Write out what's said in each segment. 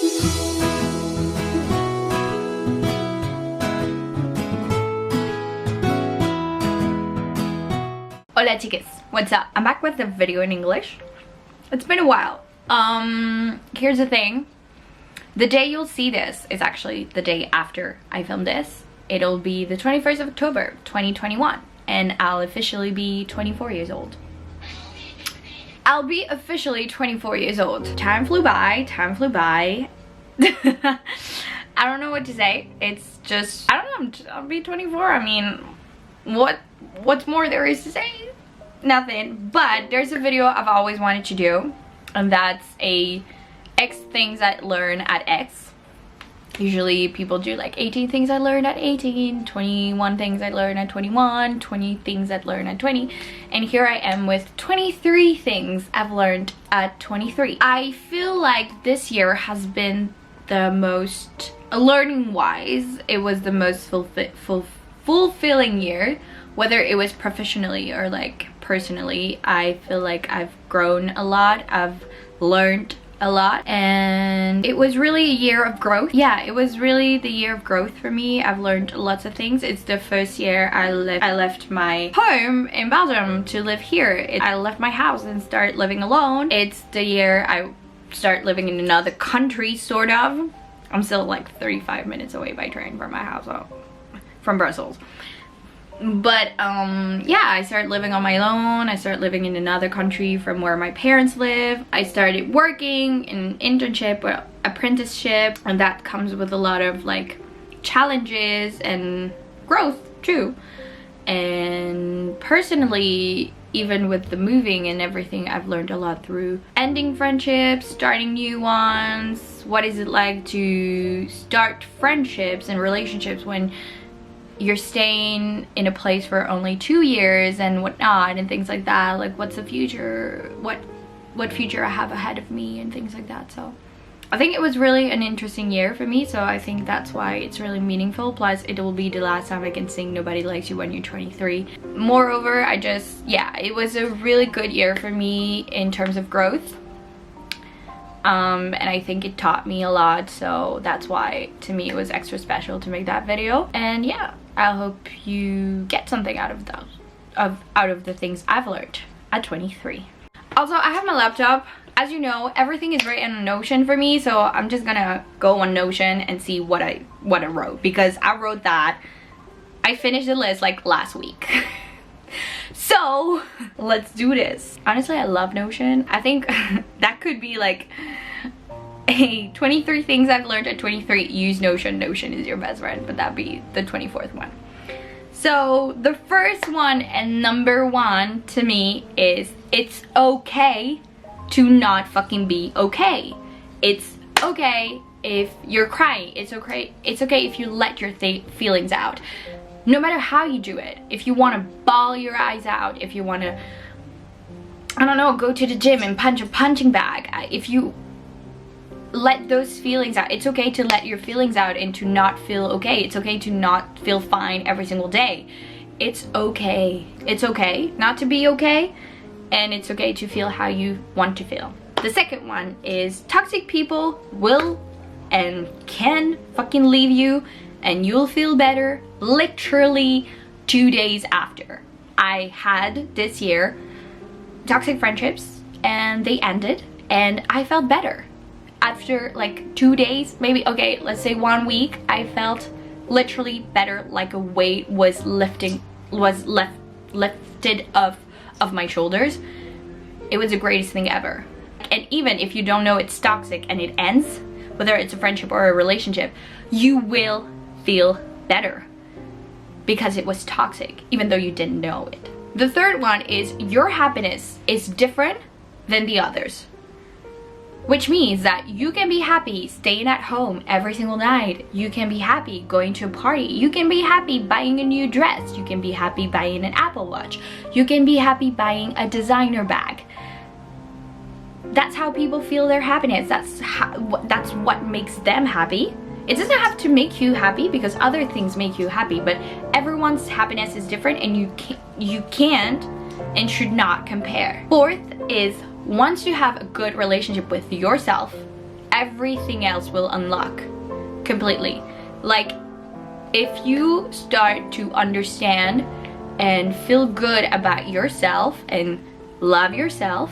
Hola chicas, what's up? I'm back with a video in English. It's been a while. Here's the thing. The day you'll see this is actually the day after I filmed this. It'll be the 21st of October 2021 and I'll officially be 24 years old. I'll be officially 24 years old. Time flew by, time flew by. I don't know what to say. It's just, I don't know, I'll be 24. I mean, what's more there is to say? Nothing. But there's a video I've always wanted to do, and that's a X things I learn at X. Usually people do like 18 things I learned at 18, 21 things I learned at 21, 20 things I learned at 20, and here I am with 23 things I've learned at 23. I feel like this year has been the most, learning wise, it was the most fulfilling year, whether it was professionally or like personally. I feel like I've grown a lot, I've learned a lot, and it was really a year of growth. Yeah, it was really the year of growth for me. I've learned lots of things. It's the first year I left my home in Belgium to live here. I left my house and started living alone. It's the year I start living in another country, sort of. I'm still like 35 minutes away by train from my house, from Brussels. But yeah, I started living on my own. I started living in another country from where my parents live. I started working in an internship or apprenticeship, and that comes with a lot of like challenges and growth too. And personally, even with the moving and everything, I've learned a lot through ending friendships, starting new ones. What is it like to start friendships and relationships when you're staying in a place for only 2 years and whatnot, and things like that. Like, what's the future, what future I have ahead of me and things like that. So I think it was really an interesting year for me, so I think that's why it's really meaningful. Plus it will be the last time I can sing Nobody Likes You When You're 23. Moreover, yeah, it was a really good year for me in terms of growth. And I think it taught me a lot, so that's why to me it was extra special to make that video. And yeah, I hope you get something out of those, out of the things I've learned at 23. Also, I have my laptop. As you know, everything is written on Notion for me, so I'm just gonna go on Notion and see what I wrote, because I wrote that. I finished the list like last week. So let's do this. Honestly, I love Notion. I think that could be like a 23 things I've learned at 23. Use Notion. Notion is your best friend, but that'd be the 24th one. So the first one and number one to me is, it's okay to not fucking be okay. It's okay if you're crying. It's okay if you let your feelings out. No matter how you do it. If you want to bawl your eyes out, if you want to, I don't know, go to the gym and punch a punching bag, if you let those feelings out, it's okay to let your feelings out and to not feel okay. It's okay to not feel fine every single day. It's okay. It's okay not to be okay, and it's okay to feel how you want to feel. The second one is, toxic people will and can fucking leave you, and you'll feel better literally 2 days after. I had this year toxic friendships and they ended, and I felt better. After like 2 days, maybe, okay, let's say 1 week, I felt literally better, like a weight was lifted off my shoulders. It was the greatest thing ever. And even if you don't know it's toxic and it ends, whether it's a friendship or a relationship, you will feel better because it was toxic, even though you didn't know it. The third one is, your happiness is different than the others, which means that you can be happy staying at home every single night. You can be happy going to a party. You can be happy buying a new dress. You can be happy buying an Apple Watch. You can be happy buying a designer bag. That's how people feel their happiness. That's what makes them happy. It doesn't have to make you happy, because other things make you happy, but everyone's happiness is different, and you can't and should not compare. Fourth is, once you have a good relationship with yourself, everything else will unlock completely. Like, if you start to understand and feel good about yourself and love yourself,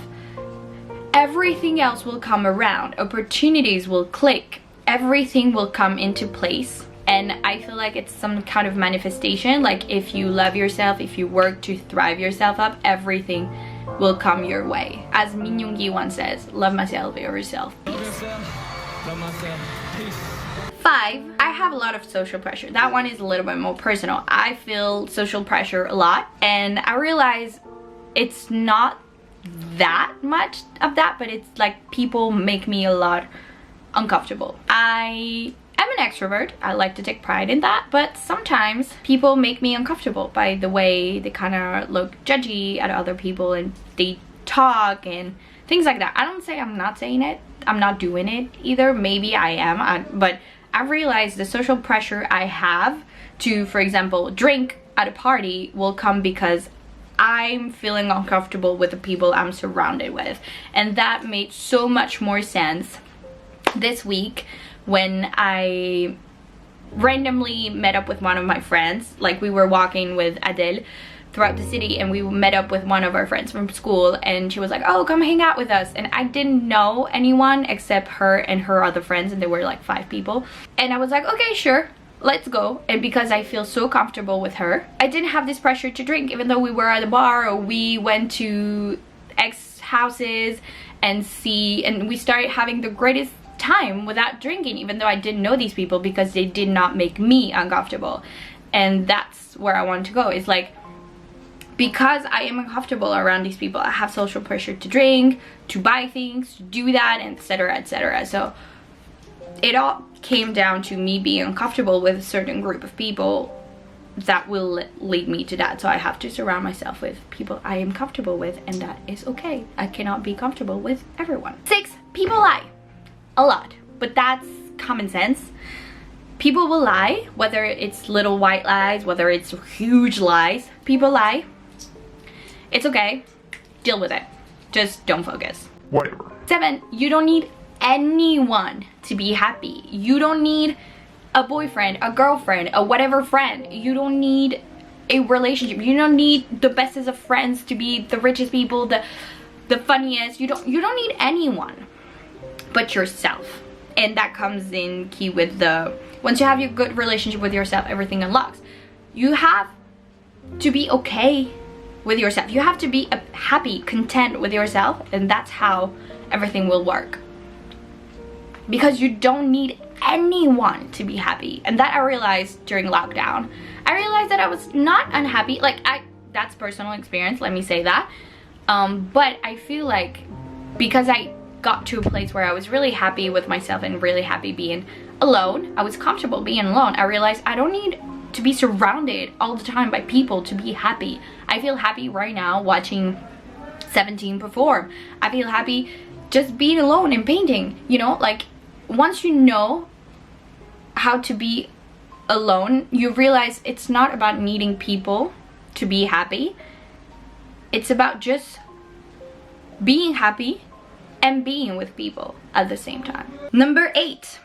everything else will come around. Opportunities will click. Everything will come into place. And I feel like it's some kind of manifestation. Like, if you love yourself, if you work to thrive yourself up, everything will come your way. As Min Young-gi once says, love myself, yourself, peace. 5, I have a lot of social pressure. That one is a little bit more personal. I feel social pressure a lot, and I realize it's not that much of that, but it's like people make me a lot uncomfortable. I'm an extrovert. I like to take pride in that, but sometimes people make me uncomfortable by the way they kind of look judgy at other people and they talk and things like that. I don't say I'm not saying it. I'm not doing it either. Maybe I am, but I realized the social pressure I have to, for example, drink at a party will come because I'm feeling uncomfortable with the people I'm surrounded with. And that made so much more sense this week when I randomly met up with one of my friends. Like, we were walking with Adele throughout the city and we met up with one of our friends from school, and she was like, oh, come hang out with us. And I didn't know anyone except her and her other friends, and there were like 5 people. And I was like, okay, sure, let's go. And because I feel so comfortable with her, I didn't have this pressure to drink, even though we were at a bar or we went to ex houses and we started having the greatest time without drinking, even though I didn't know these people, because they did not make me uncomfortable. And that's where I want to go. It's like, because I am uncomfortable around these people, I have social pressure to drink, to buy things, to do that, etc, etc. So it all came down to me being uncomfortable with a certain group of people that will lead me to that. So I have to surround myself with people I am comfortable with, and that is okay. I cannot be comfortable with everyone. 6, people lie. A lot, but that's common sense. People will lie, whether it's little white lies, whether it's huge lies. People lie. It's okay. Deal with it. Just don't focus. Whatever. 7, you don't need anyone to be happy. You don't need a boyfriend, a girlfriend, a whatever friend. You don't need a relationship. You don't need the bestest of friends to be the richest people, the funniest. You don't need anyone but yourself. And that comes in key with once you have your good relationship with yourself, everything unlocks. You have to be okay with yourself. You have to be happy, content with yourself, and that's how everything will work. Because you don't need anyone to be happy. And that I realized during lockdown. I realized that I was not unhappy. Like, that's personal experience, let me say that. But I feel like because I got to a place where I was really happy with myself and really happy being alone, I was comfortable being alone, I realized I don't need to be surrounded all the time by people to be happy. I feel happy right now watching 17 perform. I feel happy just being alone and painting, you know. Like, once you know how to be alone, you realize it's not about needing people to be happy. It's about just being happy and being with people at the same time. Number 8,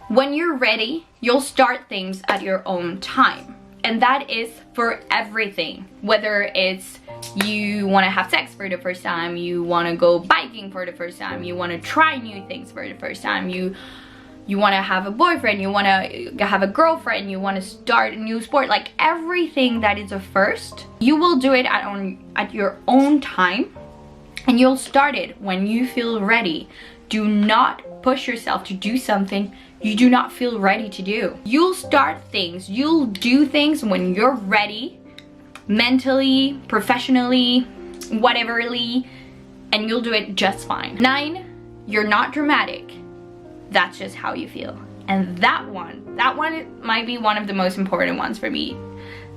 when you're ready, you'll start things at your own time. And that is for everything. Whether it's you want to have sex for the first time, you want to go biking for the first time, you want to try new things for the first time, you want to have a boyfriend, you want to have a girlfriend, you want to start a new sport. Like, everything that is a first, you will do it at your own time. And you'll start it when you feel ready. Do not push yourself to do something you do not feel ready to do. You'll start things, you'll do things when you're ready, mentally, professionally, whateverly, and you'll do it just fine. 9, you're not dramatic. That's just how you feel. And that one might be one of the most important ones for me.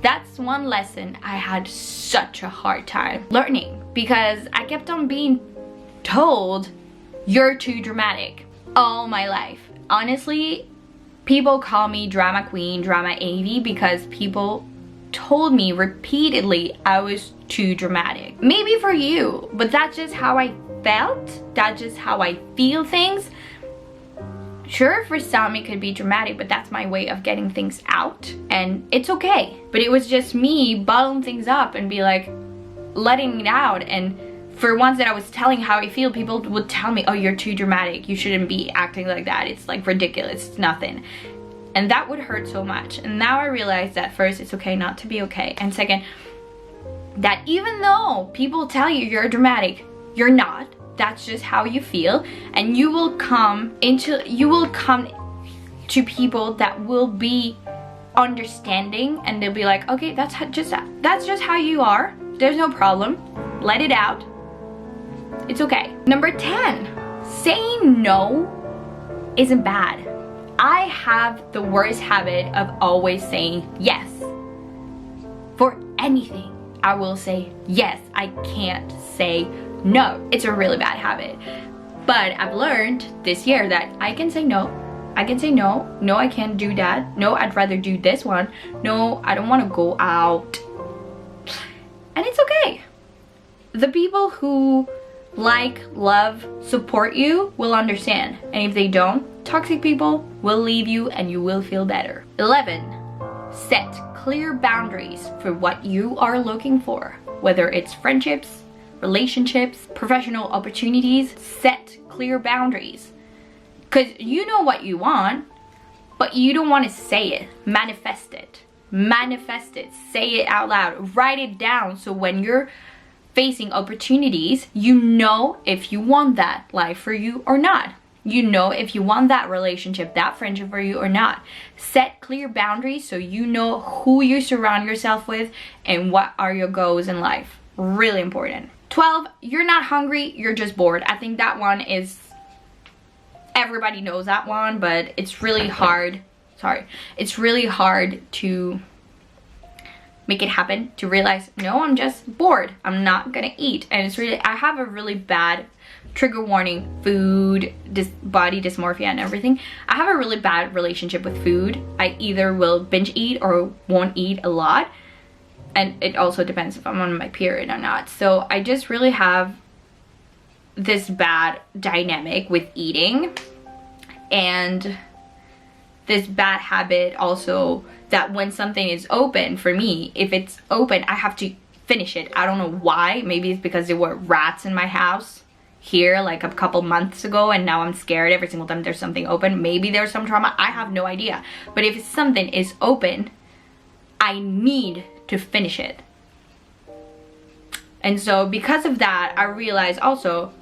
That's one lesson I had such a hard time learning, because I kept on being told, you're too dramatic, all my life. Honestly, people call me drama queen, drama AV, because people told me repeatedly I was too dramatic. Maybe for you, but that's just how I felt. That's just how I feel things. Sure, for some it could be dramatic, but that's my way of getting things out, and it's okay. But it was just me bottling things up and be like, letting it out. And for once that I was telling how I feel, people would tell me, oh, you're too dramatic, you shouldn't be acting like that, it's like ridiculous, it's nothing. And that would hurt so much. And now I realize that first, it's okay not to be okay, and second, that even though people tell you you're dramatic, you're not. That's just how you feel, and you will come to people that will be understanding, and they'll be like, okay, that's just how you are, there's no problem, let it out, it's okay. Number 10, saying no isn't bad. I have the worst habit of always saying yes. For anything, I will say yes. I can't say no. It's a really bad habit. But I've learned this year that I can say no. I can say no. No, I can't do that. No, I'd rather do this one. No, I don't want to go out. And it's okay. The people who like, love, support you will understand. And if they don't, toxic people will leave you and you will feel better. 11, set clear boundaries for what you are looking for. Whether it's friendships, relationships, professional opportunities, set clear boundaries. Because you know what you want, but you don't want to say it. Manifest it. Manifest it. Say it out loud. Write it down, so when you're facing opportunities, you know if you want that life for you or not. You know if you want that relationship, that friendship for you or not. Set clear boundaries so you know who you surround yourself with and what are your goals in life. Really important. 12, you're not hungry, you're just bored. I think that one is, everybody knows that one, but it's really hard. It's really hard to make it happen, to realize, no, I'm just bored, I'm not gonna eat. And it's really, I have a really bad trigger warning, food, body dysmorphia and everything. I have a really bad relationship with food. I either will binge eat or won't eat a lot, and it also depends if I'm on my period or not. So I just really have this bad dynamic with eating, and this bad habit also that when something is open for me, if it's open, I have to finish it. I don't know why. Maybe it's because there were rats in my house here like a couple months ago, and now I'm scared every single time there's something open. Maybe there's some trauma, I have no idea. But if something is open, I need to finish it. And so because of that, I realized also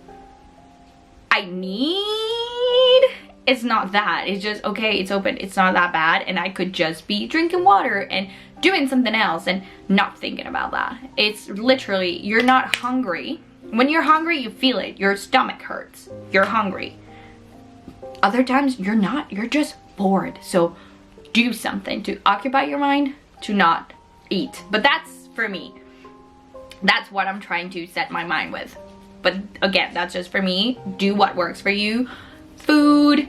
it's not that, it's just, okay, it's open, it's not that bad, and I could just be drinking water and doing something else and not thinking about that. It's literally, you're not hungry. When you're hungry, you feel it, your stomach hurts, you're hungry. Other times you're not, you're just bored. So do something to occupy your mind, to not eat. But that's, for me, that's what I'm trying to set my mind with. But again, that's just for me. Do what works for you. Food,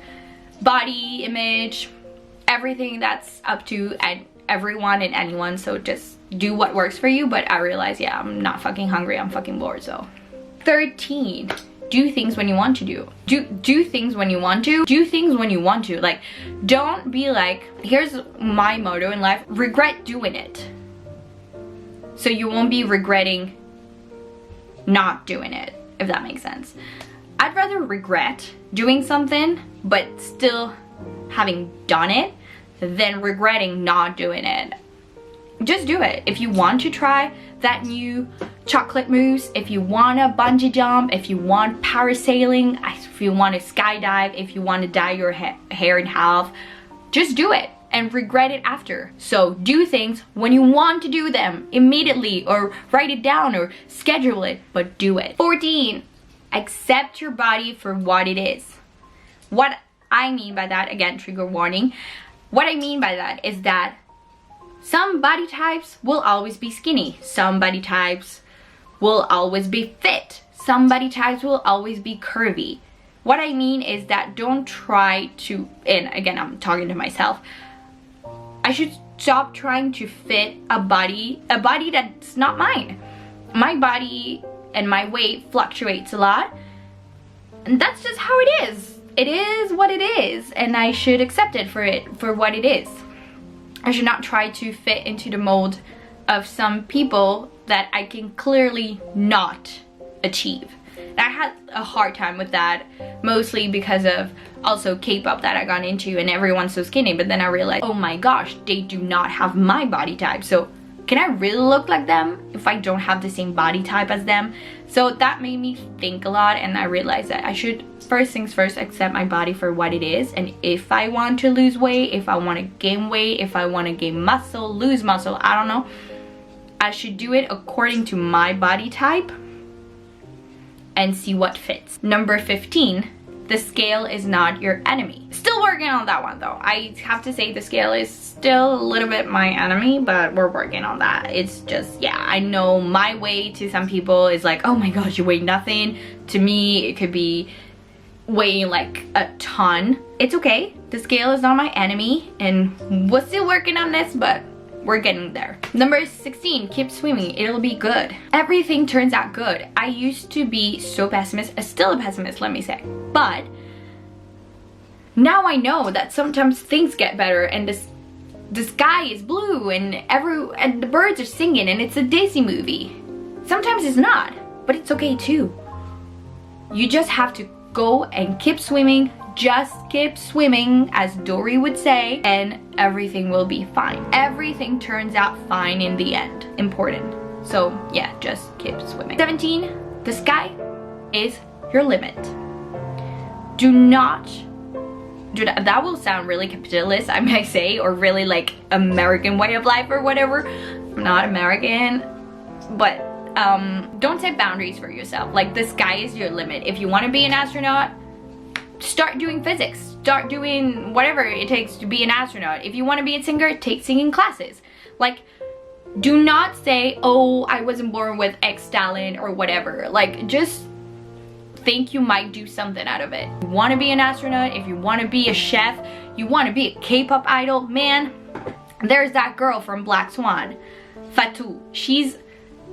body image, everything, that's up to everyone and anyone. So just do what works for you. But I realize, yeah, I'm not fucking hungry, I'm fucking bored. So 13, do things when you want to do things when you want to. Do things when you want to. Like, don't be like, here's my motto in life, regret doing it. So you won't be regretting not doing it, if that makes sense. I'd rather regret doing something but still having done it than regretting not doing it. Just do it. If you want to try that new chocolate mousse, if you want to bungee jump, if you want parasailing, if you want to skydive, if you want to dye your hair in half, just do it and regret it after. So do things when you want to do them immediately, or write it down or schedule it, but do it. 14, accept your body for what it is. What I mean by that, again, trigger warning, what I mean by that is that some body types will always be skinny, some body types will always be fit, some body types will always be curvy. What I mean is that don't try to, and again, I'm talking to myself, I should stop trying to fit a body that's not mine. My body and my weight fluctuates a lot, and that's just how it is. it is what it is, and I should accept it for what it is. I should not try to fit into the mold of some people that I can clearly not achieve. I had a hard time with that, mostly because of also K-pop that I got into, and everyone's so skinny, but then I realized, oh my gosh, they do not have my body type, so can I really look like them if I don't have the same body type as them? So that made me think a lot, and I realized that I should, first things first, accept my body for what it is. And if I want to lose weight, if I want to gain weight, if I want to gain muscle, lose muscle, I don't know, I should do it according to my body type and see what fits. Number 15, the scale is not your enemy. Still working on that one though. I have to say the scale is still a little bit my enemy, but we're working on that. It's just, yeah, I know my weight to some people is like, oh my gosh, you weigh nothing. To me, it could be weighing like a ton. It's okay. The scale is not my enemy, and we're still working on this, but we're getting there. Number 16, keep swimming, it'll be good. Everything turns out good. I used to be so pessimist, still a pessimist, let me say. But now I know that sometimes things get better, and the sky is blue, and the birds are singing, and it's a Disney movie. Sometimes it's not, but it's okay too. You just have to go and keep swimming. Just keep swimming, as Dory would say, and everything will be fine. Everything turns out fine in the end. Important. So yeah, just keep swimming. 17, the sky is your limit. Do not, that will sound really capitalist, I might say, or really like American way of life or whatever. I'm not American, but don't set boundaries for yourself. Like, the sky is your limit. If you want to be an astronaut, start doing physics, start doing whatever it takes to be an astronaut. If you want to be a singer, take singing classes. Like, do not say, oh, I wasn't born with X talent or whatever. Like, just think you might do something out of it. You want to be an astronaut, if you want to be a chef, you want to be a K-pop idol, man, there's that girl from Black Swan, Fatou. She's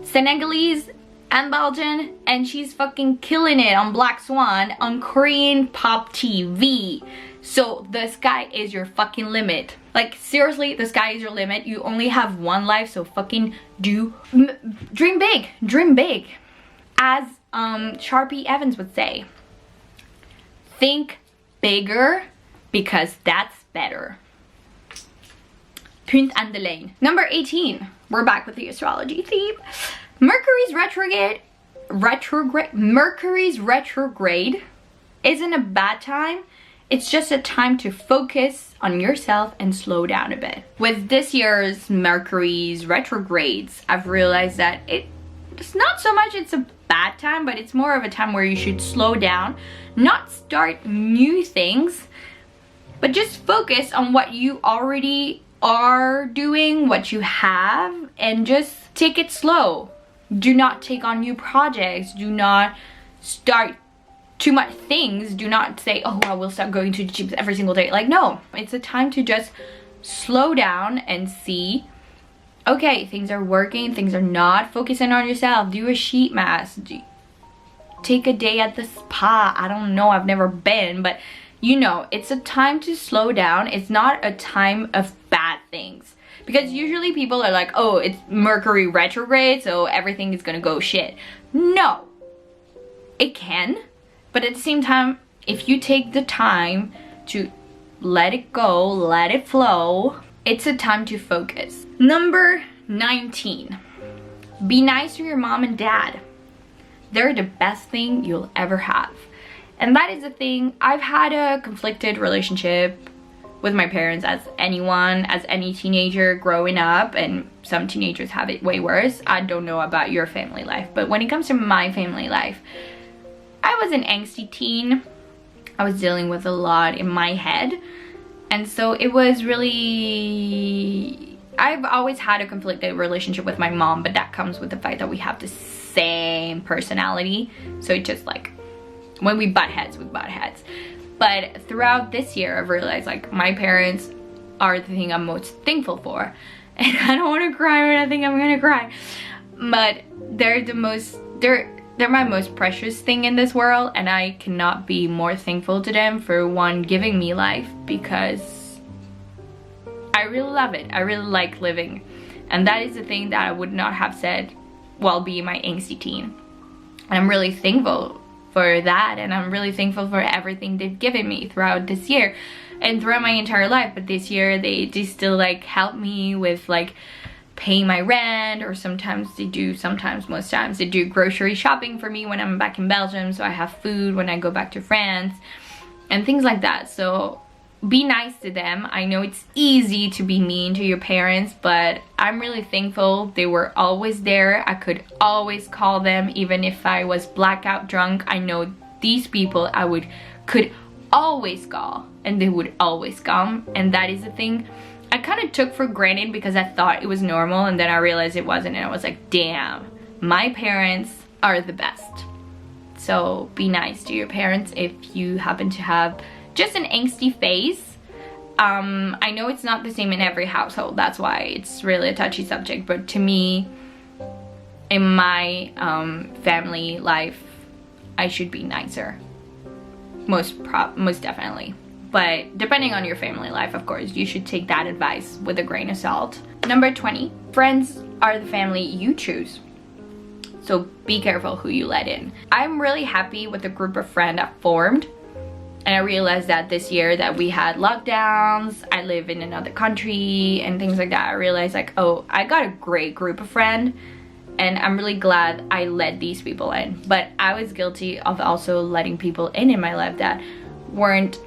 Senegalese and Belgian, and she's fucking killing it on Black Swan on Korean pop TV. So the sky is your fucking limit. Like, seriously, the sky is your limit. You only have one life, so fucking dream big. Dream big. As Sharpie Evans would say, think bigger, because that's better. Punt and the lane. Number 18. We're back with the astrology theme. Mercury's retrograde isn't a bad time. It's just a time to focus on yourself and slow down a bit. With this year's Mercury's retrogrades, I've realized that it's not so much it's a bad time, but it's more of a time where you should slow down, not start new things, but just focus on what you already are doing, what you have, and just take it slow. Do not take on new projects. Do not start too much things. Do not say, oh, I will start going to the gym every single day. Like, no, it's a time to just slow down and see, okay, things are working, things are not. Focusing on yourself. Do a sheet mask. Take a day at the spa. I don't know, I've never been, but you know, it's a time to slow down. It's not a time of bad things. Because usually people are like, oh, it's Mercury retrograde, so everything is gonna go shit. No, it can, but at the same time, if you take the time to let it go, let it flow, it's a time to focus. Number 19, be nice to your mom and dad. They're the best thing you'll ever have. And that is the thing. I've had a conflicted relationship with my parents, as any teenager growing up, and some teenagers have it way worse. I don't know about your family life, but when it comes to my family life, I was an angsty teen. I was dealing with a lot in my head, and so it was really, I've always had a conflicted relationship with my mom, but that comes with the fact that we have the same personality, so it just like, when we butt heads, we butt heads. But throughout this year, I've realized, like, my parents are the thing I'm most thankful for. And I don't want to cry, but I think I'm gonna cry. But they're they're my most precious thing in this world, and I cannot be more thankful to them for one, giving me life, because I really love it. I really like living, and that is the thing that I would not have said while being my angsty teen. And I'm really thankful for that, and I'm really thankful for everything they've given me throughout this year and throughout my entire life. But this year they still like help me with like paying my rent, or sometimes most times they do grocery shopping for me when I'm back in Belgium, so I have food when I go back to France and things like that. So be nice to them. I know it's easy to be mean to your parents, but I'm really thankful they were always there. I could always call them even if I was blackout drunk. I know these people could always call, and they would always come, and that is the thing I kind of took for granted because I thought it was normal, and then I realized it wasn't, and I was like, damn, my parents are the best. So be nice to your parents if you happen to have just an angsty phase. I know it's not the same in every household, that's why it's really a touchy subject, but to me, in my family life, I should be nicer. Most definitely. But depending on your family life, of course, you should take that advice with a grain of salt. Number 20, friends are the family you choose. So be careful who you let in. I'm really happy with the group of friends I've formed. And I realized that this year that we had lockdowns, I live in another country and things like that. I realized like, oh, I got a great group of friends, and I'm really glad I let these people in. But I was guilty of also letting people in my life that weren't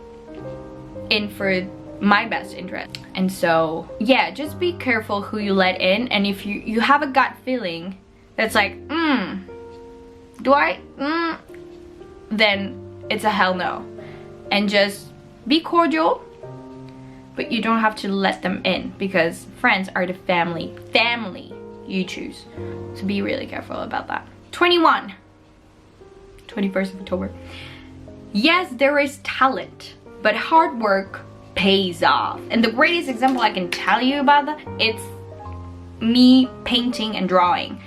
in for my best interest. And so yeah, just be careful who you let in, and if you have a gut feeling that's like then it's a hell no. And just be cordial, but you don't have to let them in, because friends are the family you choose. So be really careful about that. 21st of October. Yes, there is talent, but hard work pays off. And the greatest example I can tell you about that, it's me painting and drawing.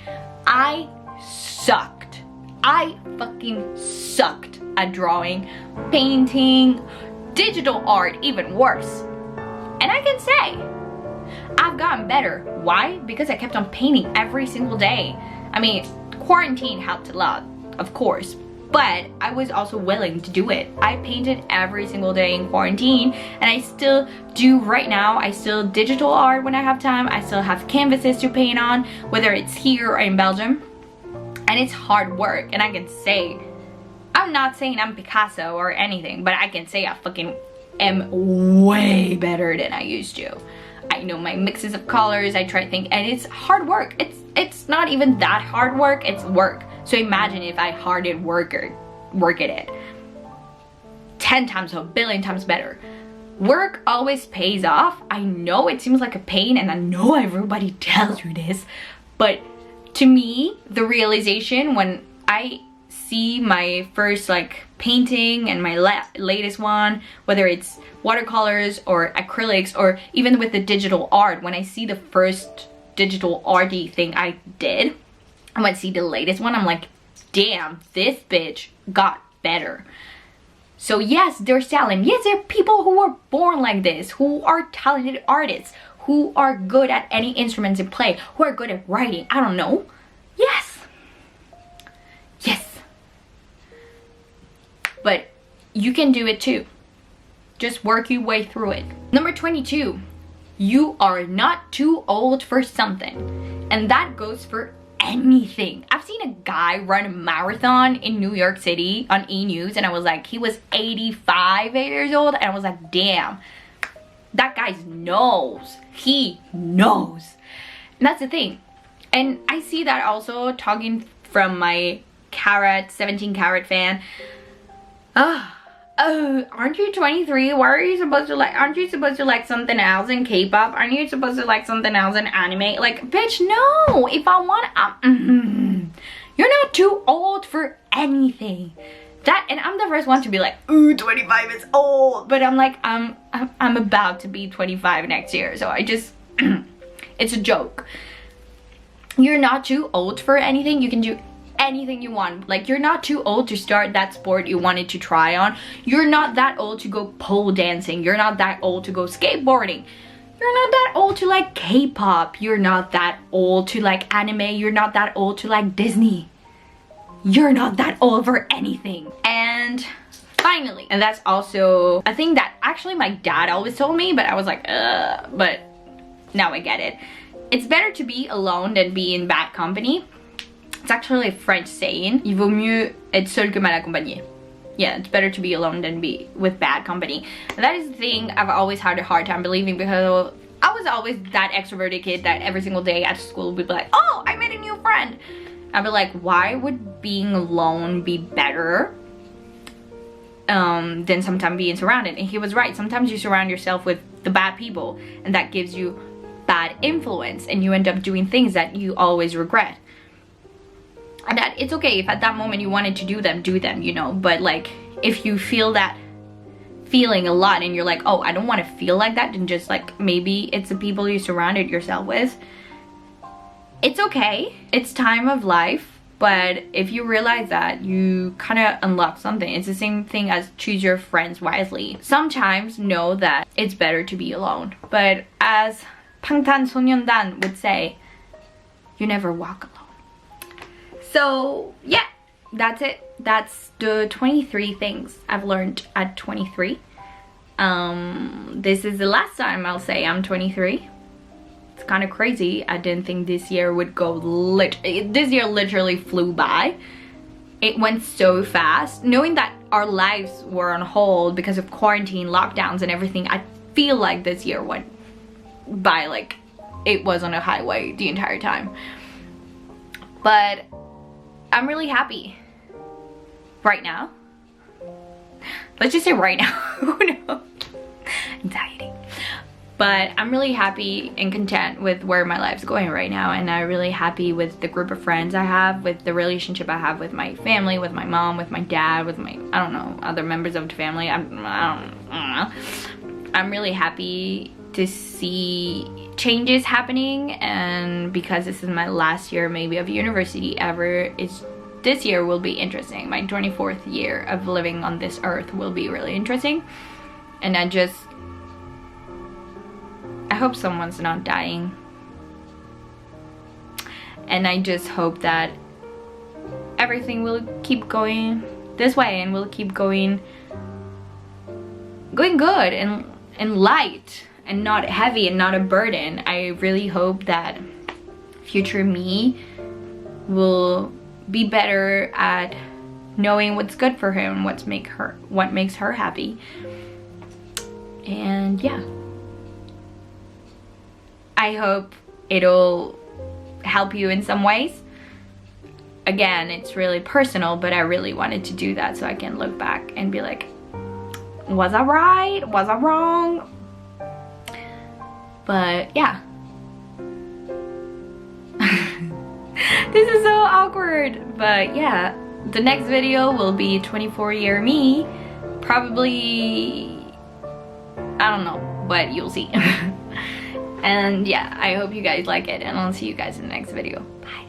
I sucked. I fucking sucked at drawing, painting, digital art, even worse. And I can say, I've gotten better. Why? Because I kept on painting every single day. I mean, quarantine helped a lot, of course, but I was also willing to do it. I painted every single day in quarantine, and I still do right now. I still digital art when I have time. I still have canvases to paint on, whether it's here or in Belgium. And it's hard work, and I can say, I'm not saying I'm Picasso or anything, but I can say I fucking am way better than I used to. I know my mixes of colors, I try to think, and it's hard work. It's not even that hard work, it's work. So imagine if I work at it 10 times, a billion times better. Work always pays off. I know it seems like a pain, and I know everybody tells you this, but to me, the realization when I see my first like painting and my latest one, whether it's watercolors or acrylics or even with the digital art, when I see the first digital arty thing I did, and when I see the latest one, I'm like, damn, this bitch got better. So yes, there's talent. Yes, there are people who are born like this, who are talented artists, who are good at any instruments they play, who are good at writing. I don't know. Yes. Yes. But you can do it too. Just work your way through it. Number 22. You are not too old for something. And that goes for anything. I've seen a guy run a marathon in New York City on E! News, and I was like, he was 85 years old, and I was like, damn. That guy knows. He knows. And that's the thing. And I see that also talking from my 17 carat fan. Aren't you 23? Why are you supposed to like, aren't you supposed to like something else in K-pop? Aren't you supposed to like something else in anime? Like, bitch, no. If I want, you're not too old for anything. And I'm the first one to be like, ooh, 25 is old. But I'm like, I'm about to be 25 next year. So I just, it's a joke. You're not too old for anything. You can do anything you want. Like, you're not too old to start that sport you wanted to try on. You're not that old to go pole dancing. You're not that old to go skateboarding. You're not that old to like K-pop. You're not that old to like anime. You're not that old to like Disney. You're not that old for anything. And finally, and that's also a thing that actually my dad always told me, but I was like, but now I get it. It's better to be alone than be in bad company. It's actually a French saying. Il vaut mieux être seul que mal accompagné. Yeah, it's better to be alone than be with bad company. And that is the thing I've always had a hard time believing, because I was always that extroverted kid that every single day at school would be like, oh, I made a new friend. I'd be like, why would being alone be better than sometimes being surrounded? And he was right. Sometimes you surround yourself with the bad people, and that gives you bad influence, and you end up doing things that you always regret. And that it's okay if at that moment you wanted to do them, you know, but like if you feel that feeling a lot and you're like, oh, I don't want to feel like that, then just like maybe it's the people you surrounded yourself with. It's okay, it's time of life, but if you realize that, you kind of unlock something. It's the same thing as choose your friends wisely. Sometimes know that it's better to be alone, but as 방탄소년단 would say, you never walk alone. So yeah, that's it. That's the 23 things I've learned at 23. This is the last time I'll say I'm 23. It's kind of crazy. I didn't think this year would go this year literally flew by. It went so fast. Knowing that our lives were on hold because of quarantine, lockdowns and everything, I feel like this year went by like it was on a highway the entire time. But I'm really happy right now. Let's just say right now. Who knows? Anxiety. But I'm really happy and content with where my life's going right now, and I'm really happy with the group of friends I have, with the relationship I have with my family, with my mom, with my dad, with my, I don't know, other members of the family. I don't know. I'm really happy to see changes happening, and because this is my last year maybe of university ever, this year will be interesting. My 24th year of living on this earth will be really interesting, and I hope someone's not dying, and I just hope that everything will keep going this way and will keep going good and light and not heavy and not a burden. I really hope that future me will be better at knowing what's good for her and what makes her happy. And yeah, I hope it'll help you in some ways. Again, it's really personal, but I really wanted to do that so I can look back and be like, was I right? Was I wrong? But yeah. This is so awkward. But yeah, the next video will be 24-year me. Probably, I don't know, but you'll see. And yeah, I hope you guys like it, and I'll see you guys in the next video. Bye.